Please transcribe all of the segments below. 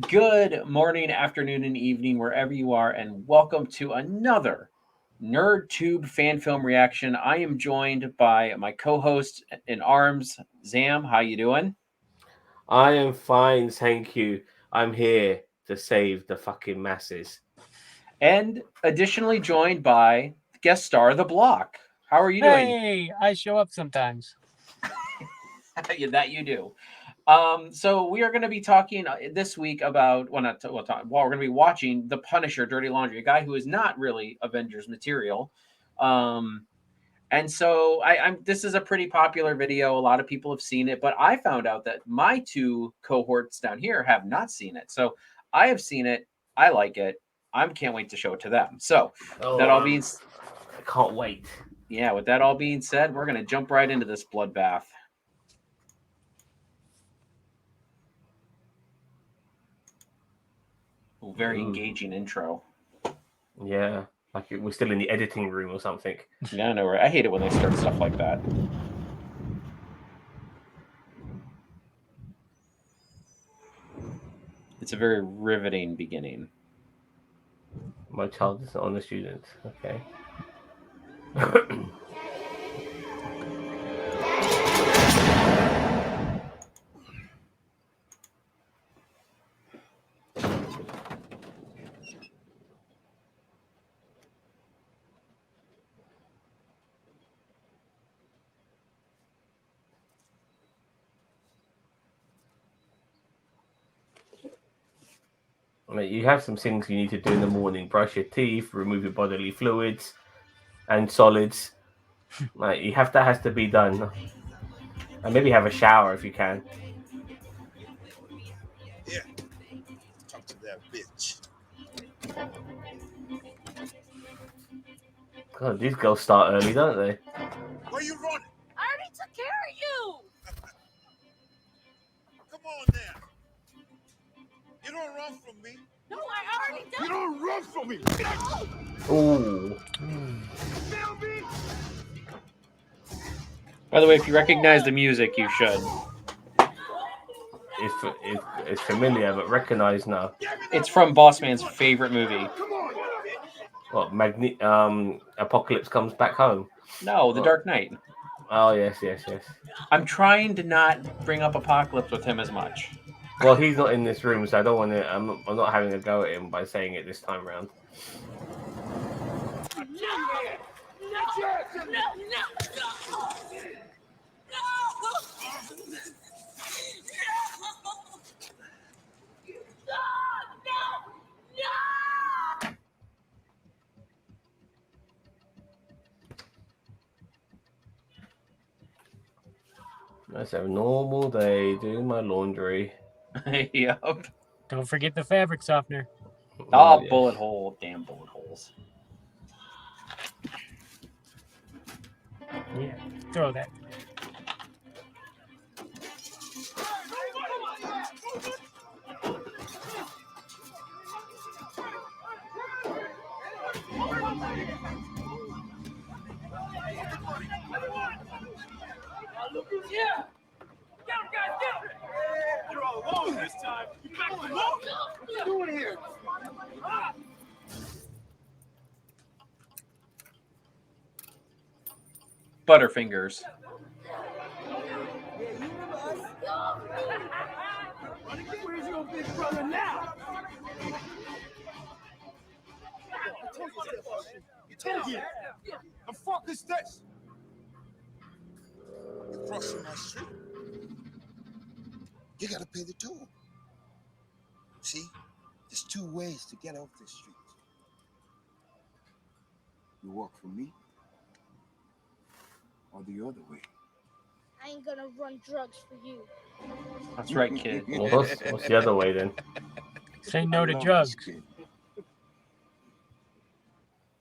Good morning, afternoon, and evening, wherever you are, and welcome to another NerdTube fan film reaction. I am joined by my co-host in arms, Zam. How you doing? I am fine, thank you. I'm here to save the fucking masses. And additionally joined by guest star The Block. How are you doing? Hey, I show up sometimes. Yeah, that you do. So we are going to be talking this week about we're going to be watching The Punisher: Dirty Laundry, a guy who is not really Avengers material. Um, And so I'm this is a pretty popular video. A lot of people have seen it, but I found out that my two cohorts down here have not seen it. So I have seen it. I like it. I can't wait to show it to them. So Oh, that all being I can't wait. yeah, with that all being said, we're gonna jump right into this bloodbath. Oh, very engaging intro. Yeah, like we're still in the editing room or something. Yeah, I know, right? I hate it when they start stuff like that. It's a very riveting beginning. My child is an honor student. Okay. You have some things you need to do in the morning: brush your teeth, remove your bodily fluids and solids. You have that has to be done, and maybe have a shower if you can. Yeah, talk to that bitch. God, these girls start early, don't they? Where you running? I already took care of you. Come on now. You don't run from me. No, I already done. You don't run from me. Ooh. By the way, if you recognize the music, you should. It's familiar, but recognized now. It's from Bossman's favorite movie. What Apocalypse Comes Back Home? No, The Dark Knight. Oh yes. I'm trying to not bring up Apocalypse with him as much. Well, he's not in this room, so I don't want to. I'm not having a go at him by saying it this time around. That's a normal day doing my laundry. Yep. Don't forget the fabric softener. Oh, yes. bullet hole. Damn bullet holes. Yeah, throw that. Look who's here. Get him, guys, get him. You're all alone this time. You back to the wall? What are you doing here? Butterfingers. Where's your big brother now? I told you, told you. The fuck is this? You're crossing my street. You gotta pay the toll. See, there's two ways to get off this street. You walk for me, or the other way. I ain't gonna run drugs for you. That's right, kid. Well, what's the other way then? Say no to I love drugs. this kid.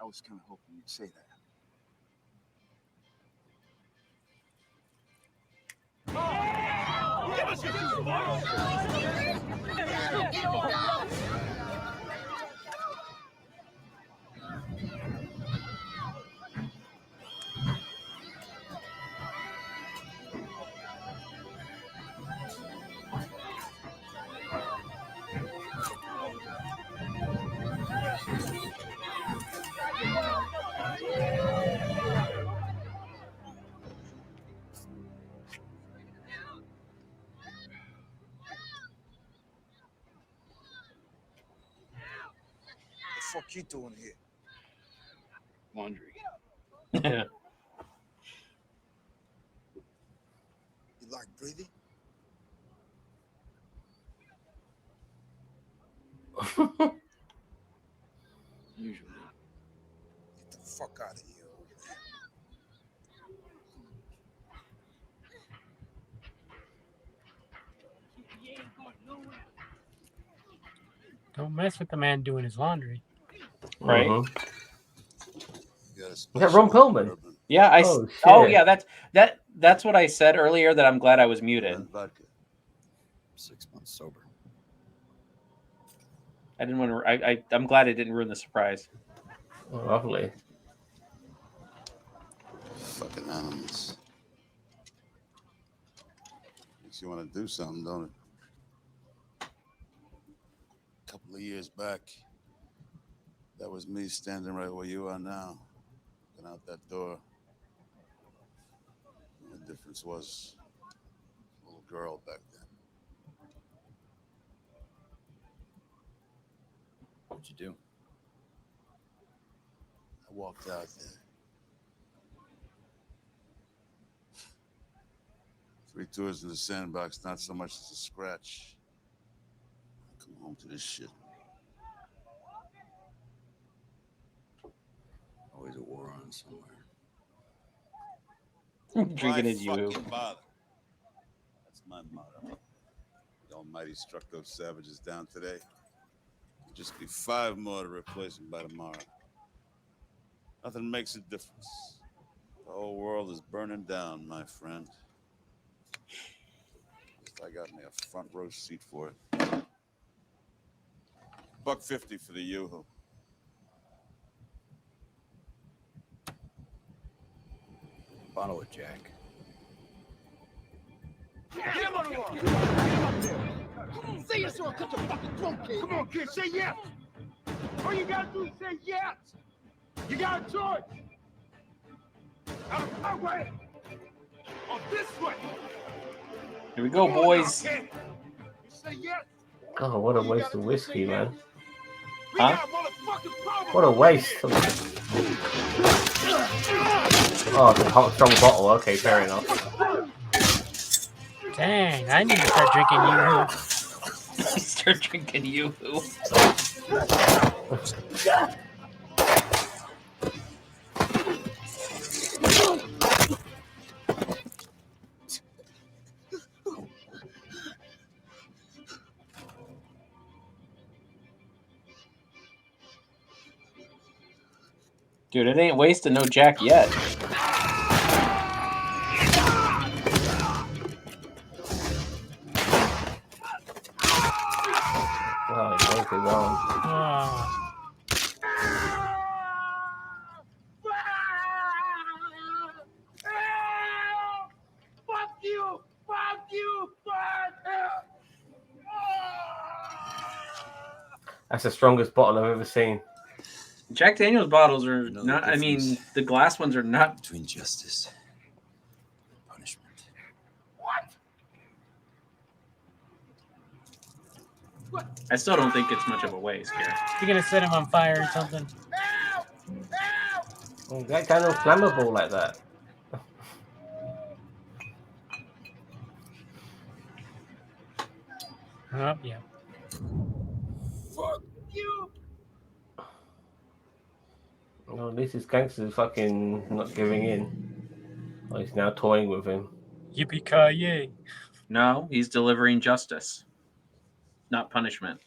I was kind of hoping you'd say that. fuck you doing here? Laundry. You like breathing? Usually. Get the fuck out of here, old man. Don't mess with the man doing his laundry. Right. Mhm. You got a Is that Ron special Perlman? bourbon Yeah, Oh, oh shit. yeah, that's what I said earlier. That I'm glad I was muted. and vodka. 6 months sober. I didn't want to. I'm glad it didn't ruin the surprise. Oh, lovely. Fucking animals. Makes you want to do something, don't it? A couple of years back, that was me standing right where you are now, looking out that door. The difference was a little girl back then. What'd you do? I walked out there. 3 tours in the sandbox, not so much as a scratch. I come home to this shit. Always a war on somewhere. Drinking Why his yoo-hoo. fucking bother? That's my motto. The Almighty struck those savages down today. There'll just be 5 more to replace them by tomorrow. Nothing makes a difference. The whole world is burning down, my friend. At least I got me a front row seat for it. $1.50 for the yoo-hoo. Bottle of Jack. Get him on the wall! Get him up there! Come on, say yes or I'll cut your fucking throat, kid! Come on, kid, say yes! All you gotta do is say yes! You got a choice! Out of my way! Or this way! Here we go, Come on boys. now, kid. You say yes! Oh, what a waste of whiskey, man. We Huh? got a motherfucking problem What a over waste. here. Oh, it's a hot, strong bottle. Okay, fair enough. Dang, I need to start drinking yoo-hoo. Start drinking yoo-hoo. Dude, it ain't wasting no Jack yet. Oh, it's going too long. Oh, Fuck you! Fuck you! Fuck! That's the strongest bottle I've ever seen. Jack Daniel's bottles are Another not. I mean, difference. the glass ones are not. Between justice and punishment. I still don't think it's much of a waste here. you're gonna set him on fire or something? Oh, Jack Daniel's flammable like that. Oh, yeah. Fuck you! Oh, at least this gangster's fucking not giving in. Oh, he's now toying with him. Yippee-ki-yay. No, he's delivering justice, not punishment.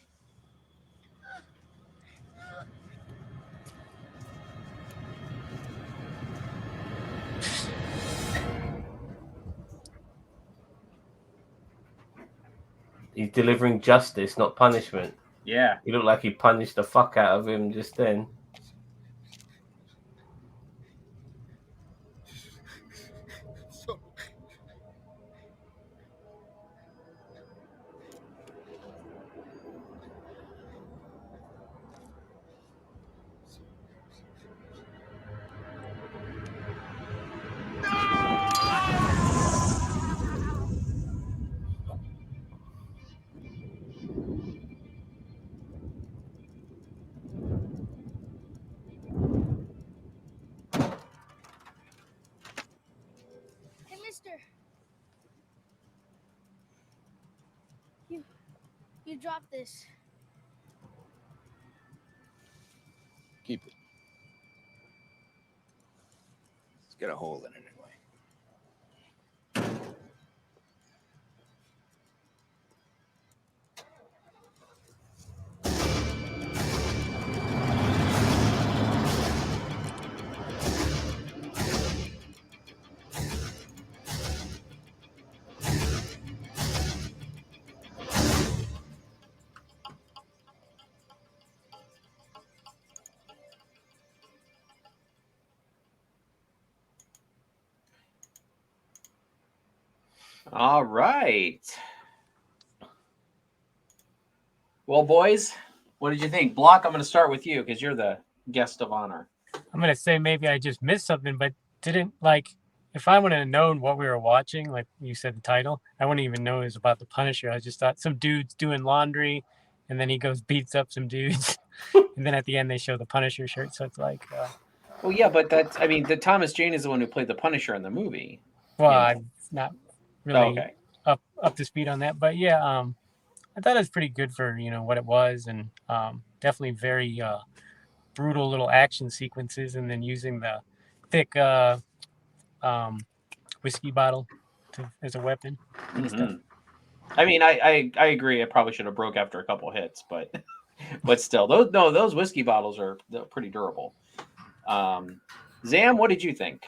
He's delivering justice, not punishment. Yeah. He looked like he punished the fuck out of him just then. You drop this. Keep it. It's got a hole in it anyway. All right. Well, boys, what did you think? Block, I'm going to start with you because you're the guest of honor. I'm gonna say maybe I just missed something, but didn't like. If I would have known what we were watching, like you said, the title, I wouldn't even know it was about the Punisher. I just thought some dude's doing laundry, and then he goes beats up some dudes, and then at the end they show the Punisher shirt. So it's like, Well, yeah, but that's, I mean, the Thomas Jane is the one who played the Punisher in the movie. well, You know. I'm not really Oh, okay. up to speed on that, but yeah, I thought it was pretty good for what it was, and definitely very brutal little action sequences, and then using the thick whiskey bottle as a weapon and stuff. I mean, I agree. I probably should have broke after a couple hits, but still, those whiskey bottles are pretty durable. Zam, what did you think?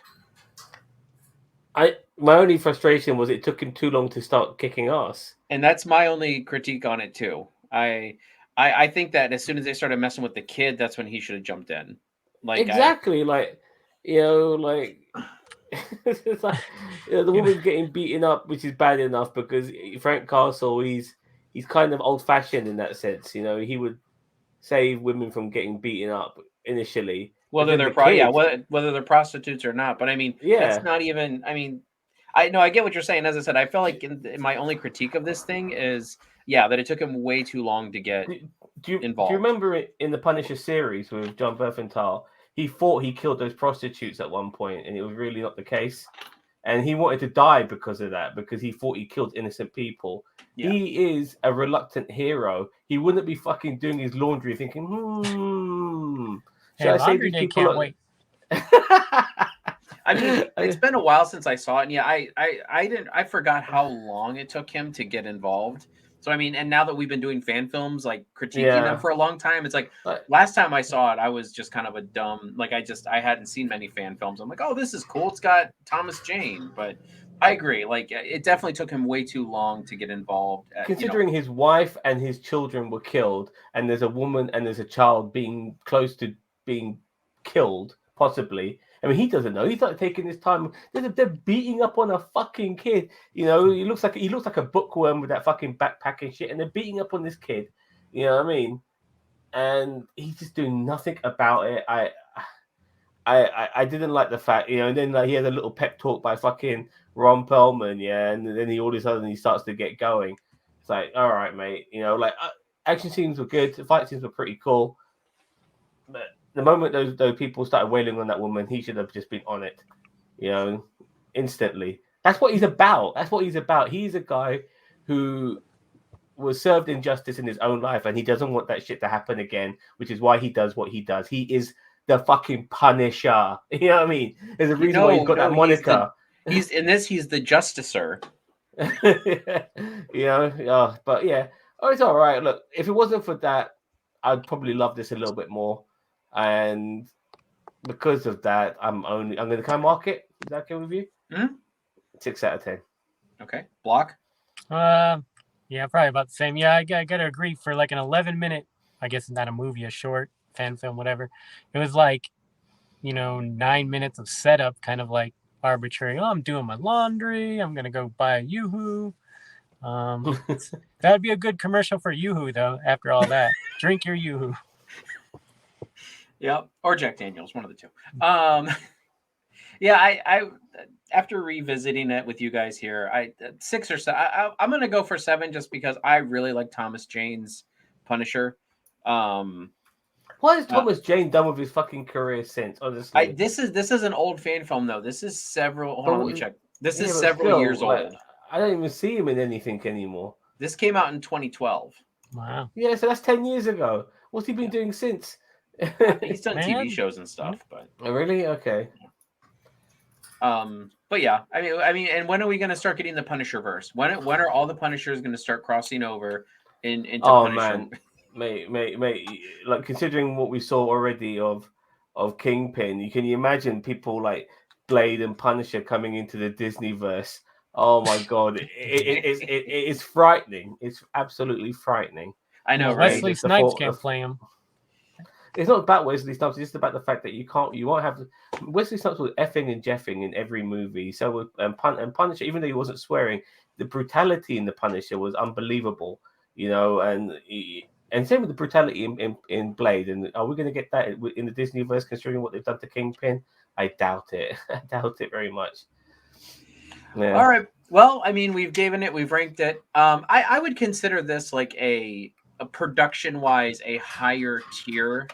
My only frustration was it took him too long to start kicking ass. And that's my only critique on it too. I think that as soon as they started messing with the kid, that's when he should have jumped in. Like exactly, it's like the woman's getting beaten up, which is bad enough because Frank Castle, he's kind of old fashioned in that sense. He would save women from getting beaten up initially, whether they're whether they're prostitutes or not. But I mean, that's not even. I mean, I get what you're saying. As I said, I feel like in my only critique of this thing is that it took him way too long to get involved. Do you remember in the Punisher series with John Bernthal? He thought he killed those prostitutes at one point, and it was really not the case. And he wanted to die because of that, because he thought he killed innocent people. Yeah. He is a reluctant hero. He wouldn't be fucking doing his laundry thinking, should I say these people? Can't wait. I mean, it's been a while since I saw it, and yeah, I forgot how long it took him to get involved. So I mean, and now that we've been doing fan films, like critiquing them for a long time, it's like last time I saw it, I was just kind of a dumb, like I hadn't seen many fan films. I'm like, oh, this is cool. It's got Thomas Jane, but I agree. Like it definitely took him way too long to get involved. Considering his wife and his children were killed, and there's a woman and there's a child being close to being killed, possibly. I mean, he doesn't know. He's not taking his time. They're beating up on a fucking kid. He looks like a bookworm with that fucking backpack and shit, and they're beating up on this kid. You know what I mean? And he's just doing nothing about it. I didn't like the fact, and then he had a little pep talk by fucking Ron Perlman, and then all of a sudden he starts to get going. It's like, all right, mate. Action scenes were good. The fight scenes were pretty cool, but the moment those people started wailing on that woman, he should have just been on it, instantly. That's what he's about. He's a guy who was served injustice in his own life, and he doesn't want that shit to happen again, which is why he does what he does. He is the fucking Punisher. You know what I mean? There's a reason why he's got that moniker. He's the Justicer. But yeah. Oh, it's all right. Look, if it wasn't for that, I'd probably love this a little bit more. And because of that, I'm going to kind of mark it. Is that okay with you? 6 out of 10. Okay. Block? Yeah, probably about the same. Yeah, I got to agree. For like an 11-minute, I guess not a movie, a short fan film, whatever. It was like, 9 minutes of setup, kind of like arbitrary. Oh, I'm doing my laundry. I'm going to go buy a Yoo-Hoo. That'd be a good commercial for Yoo-Hoo, though, after all that. Drink your Yoo-Hoo. Yep, or Jack Daniels, one of the two. I after revisiting it with you guys here, 6 or 7. I'm gonna go for 7 just because I really like Thomas Jane's Punisher. What has Thomas Jane done with his fucking career since? Honestly, this is an old fan film though. This is several. Hold on, let me check. This is several years old. I don't even see him in anything anymore. This came out in 2012. Wow. Yeah, so that's 10 years ago. What's he been Yeah. doing since? He's done TV Man. shows and stuff, but Oh, really? Okay. but yeah, I mean, and when are we going to start getting the Punisher verse? When are all the Punishers going to start crossing over into Oh Punisher? man, mate, like considering what we saw already of Kingpin, can you imagine people like Blade and Punisher coming into the Disney verse? Oh my god, it is frightening. It's absolutely frightening. I know, Well, right? And Wesley just the Snipes thought can't of play him. it's not about Wesley Snipes, it's just about the fact that you won't have Wesley Snipes was effing and jeffing in every movie. So with and Punisher, even though he wasn't swearing, the brutality in the Punisher was unbelievable, and same with the brutality in Blade. And are we going to get that in the Disneyverse, considering what they've done to Kingpin? I doubt it. I doubt it very much. Yeah. All right. Well, I mean, we've ranked it. I would consider this like a production wise a higher tier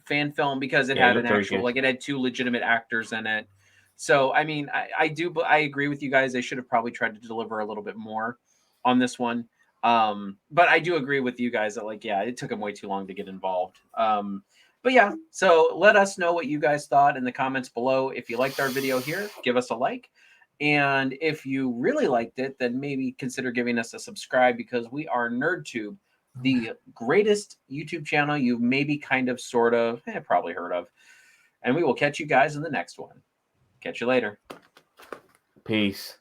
fan film because it Yeah, it had an looked very actual good. like it had two legitimate actors in it. So I mean, I agree with you guys. They should have probably tried to deliver a little bit more on this one. But I do agree with you guys that like yeah, it took them way too long to get involved. But yeah, so let us know what you guys thought in the comments below. If you liked our video here, give us a like. And if you really liked it, then maybe consider giving us a subscribe because we are NerdTube, the greatest YouTube channel you've maybe kind of, sort of, probably heard of. And we will catch you guys in the next one. Catch you later. Peace.